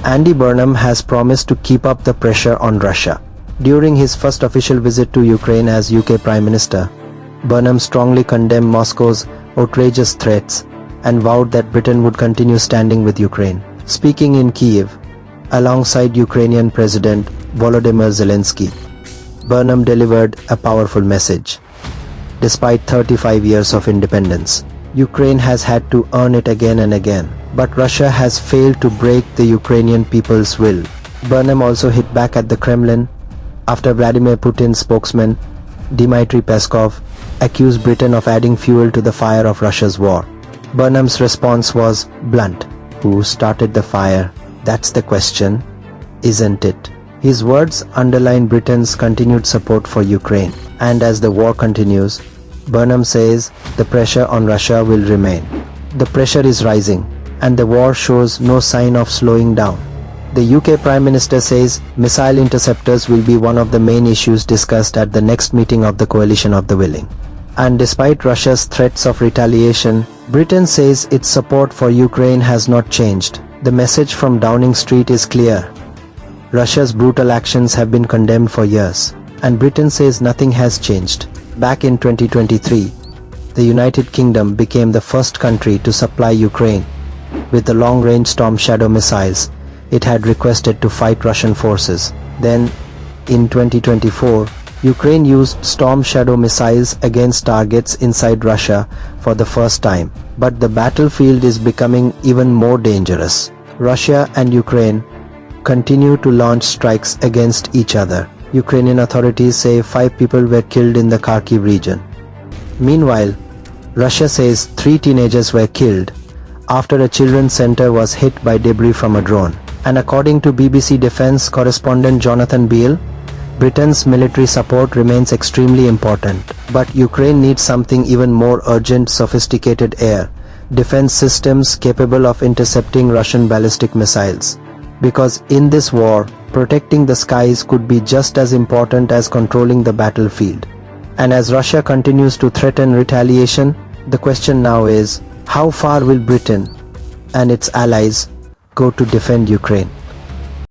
Andy Burnham has promised to keep up the pressure on Russia. During his first official visit to Ukraine as UK Prime Minister, Burnham strongly condemned Moscow's outrageous threats and vowed that Britain would continue standing with Ukraine. Speaking in Kyiv, alongside Ukrainian President Volodymyr Zelenskyy, Burnham delivered a powerful message. Despite 35 years of independence, Ukraine has had to earn it again and again, but Russia has failed to break the Ukrainian people's will. Burnham also hit back at the Kremlin after Vladimir Putin's spokesman, Dmitry Peskov, accused Britain of adding fuel to the fire of Russia's war. Burnham's response was blunt. Who started the fire? That's the question, isn't it? His words underline Britain's continued support for Ukraine, and as the war continues, Burnham says the pressure on Russia will remain. The pressure is rising, and the war shows no sign of slowing down. The UK Prime Minister says missile interceptors will be one of the main issues discussed at the next meeting of the Coalition of the Willing. And despite Russia's threats of retaliation, Britain says its support for Ukraine has not changed. The message from Downing Street is clear. Russia's brutal actions have been condemned for years, and Britain says nothing has changed. Back in 2023, the United Kingdom became the first country to supply Ukraine with the long-range Storm Shadow missiles it had requested to fight Russian forces. Then, in 2024, Ukraine used Storm Shadow missiles against targets inside Russia for the first time. But the battlefield is becoming even more dangerous. Russia and Ukraine continue to launch strikes against each other. Ukrainian authorities say 5 people were killed in the Kharkiv region. Meanwhile, Russia says 3 teenagers were killed after a children's center was hit by debris from a drone. And according to BBC Defense correspondent Jonathan Beale, Britain's military support remains extremely important. But Ukraine needs something even more urgent: sophisticated air defense systems capable of intercepting Russian ballistic missiles. Because in this war, protecting the skies could be just as important as controlling the battlefield. And as Russia continues to threaten retaliation, the question now is, how far will Britain and its allies go to defend Ukraine?